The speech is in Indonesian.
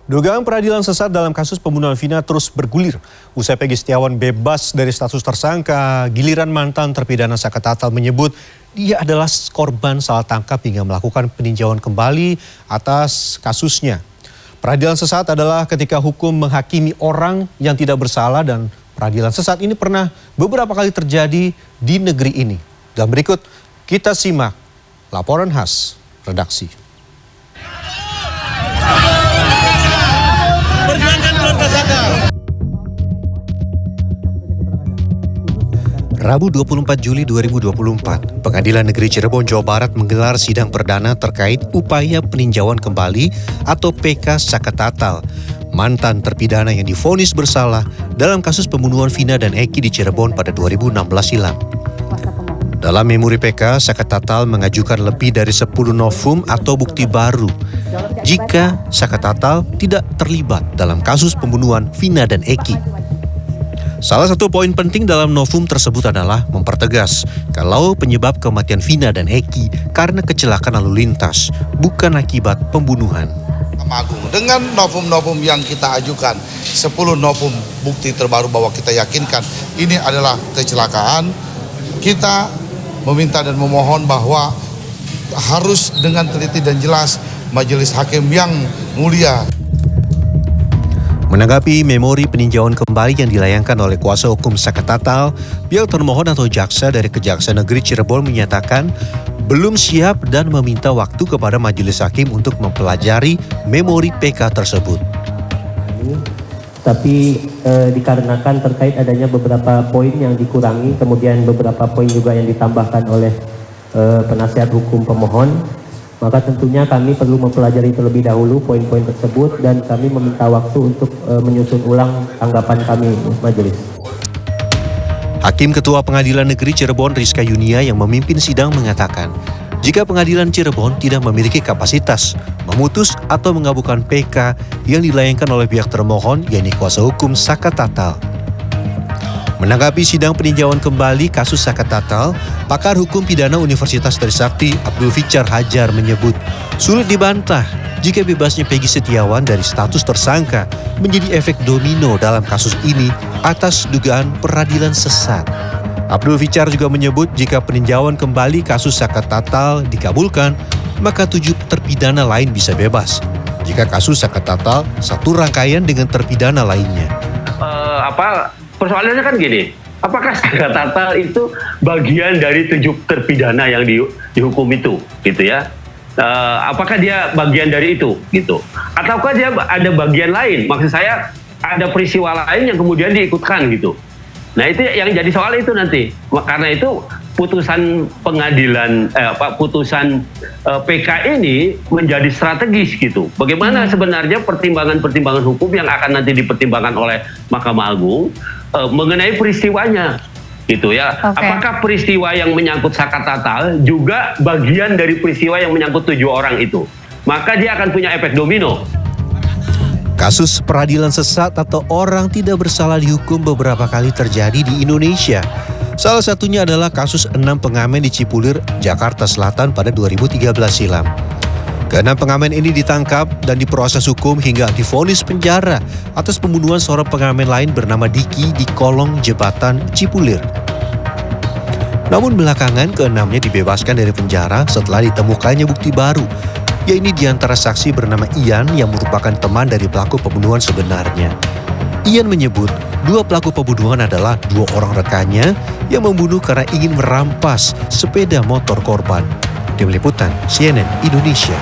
Dugaan peradilan sesat dalam kasus pembunuhan Vina terus bergulir. Usai Peggy Setiawan bebas dari status tersangka, giliran mantan terpidana Saka Tatal menyebut dia adalah korban salah tangkap hingga melakukan peninjauan kembali atas kasusnya. Peradilan sesat adalah ketika hukum menghakimi orang yang tidak bersalah, dan peradilan sesat ini pernah beberapa kali terjadi di negeri ini. Dan berikut kita simak laporan khas redaksi. Rabu 24 Juli 2024, Pengadilan Negeri Cirebon, Jawa Barat menggelar sidang perdana terkait upaya peninjauan kembali atau PK Saka Tatal, mantan terpidana yang divonis bersalah dalam kasus pembunuhan Vina dan Eki di Cirebon pada 2016 silam. Dalam memori PK, Saka Tatal mengajukan lebih dari 10 novum atau bukti baru jika Saka Tatal tidak terlibat dalam kasus pembunuhan Vina dan Eki. Salah satu poin penting dalam novum tersebut adalah mempertegas kalau penyebab kematian Vina dan Eki karena kecelakaan lalu lintas, bukan akibat pembunuhan. Agung, dengan novum-novum yang kita ajukan, 10 novum bukti terbaru bahwa kita yakinkan ini adalah kecelakaan, kita meminta dan memohon bahwa harus dengan teliti dan jelas majelis hakim yang mulia. Menanggapi memori peninjauan kembali yang dilayangkan oleh kuasa hukum Saka Tatal, pihak termohon atau jaksa dari Kejaksaan Negeri Cirebon menyatakan belum siap dan meminta waktu kepada majelis hakim untuk mempelajari memori PK tersebut. Tapi dikarenakan terkait adanya beberapa poin yang dikurangi, kemudian beberapa poin juga yang ditambahkan oleh penasihat hukum pemohon, maka tentunya kami perlu mempelajari terlebih dahulu poin-poin tersebut dan kami meminta waktu untuk menyusun ulang tanggapan kami majelis. Hakim Ketua Pengadilan Negeri Cirebon Rizka Yunia yang memimpin sidang mengatakan, jika Pengadilan Cirebon tidak memiliki kapasitas memutus atau mengabulkan PK yang dilayangkan oleh pihak termohon, yakni kuasa hukum Saka Tatal. Menanggapi sidang peninjauan kembali kasus Saka Tatal, pakar hukum pidana Universitas Trisakti Abdul Fichar Hajar menyebut sulit dibantah jika bebasnya Peggy Setiawan dari status tersangka menjadi efek domino dalam kasus ini atas dugaan peradilan sesat. Abdul Fichar juga menyebut jika peninjauan kembali kasus Saka Tatal dikabulkan, maka 7 terpidana lain bisa bebas. Jika kasus Saka Tatal satu rangkaian dengan terpidana lainnya. Persoalannya kan gini, apakah Saka Tatal itu bagian dari 7 terpidana yang dihukum itu, gitu ya? Apakah dia bagian dari itu, gitu? Ataukah dia ada bagian lain? Maksud saya ada peristiwa lain yang kemudian diikutkan, gitu. Nah itu yang jadi soal itu nanti. Karena itu putusan pengadilan, putusan PK ini menjadi strategis, gitu. Bagaimana sebenarnya pertimbangan-pertimbangan hukum yang akan nanti dipertimbangkan oleh Mahkamah Agung mengenai peristiwanya, gitu ya. Okay. Apakah peristiwa yang menyangkut Saka Tatal juga bagian dari peristiwa yang menyangkut 7 orang itu? Maka dia akan punya efek domino. Kasus peradilan sesat atau orang tidak bersalah dihukum beberapa kali terjadi di Indonesia. Salah satunya adalah kasus 6 pengamen di Cipulir, Jakarta Selatan pada 2013 silam. Keenam pengamen ini ditangkap dan diproses hukum hingga divonis penjara atas pembunuhan seorang pengamen lain bernama Diki di kolong jembatan Cipulir. Namun belakangan keenamnya dibebaskan dari penjara setelah ditemukannya bukti baru, yaitu diantara saksi bernama Ian yang merupakan teman dari pelaku pembunuhan sebenarnya. Ian menyebut 2 pelaku pembunuhan adalah 2 orang rekannya yang membunuh karena ingin merampas sepeda motor korban. Tim Liputan CNN Indonesia.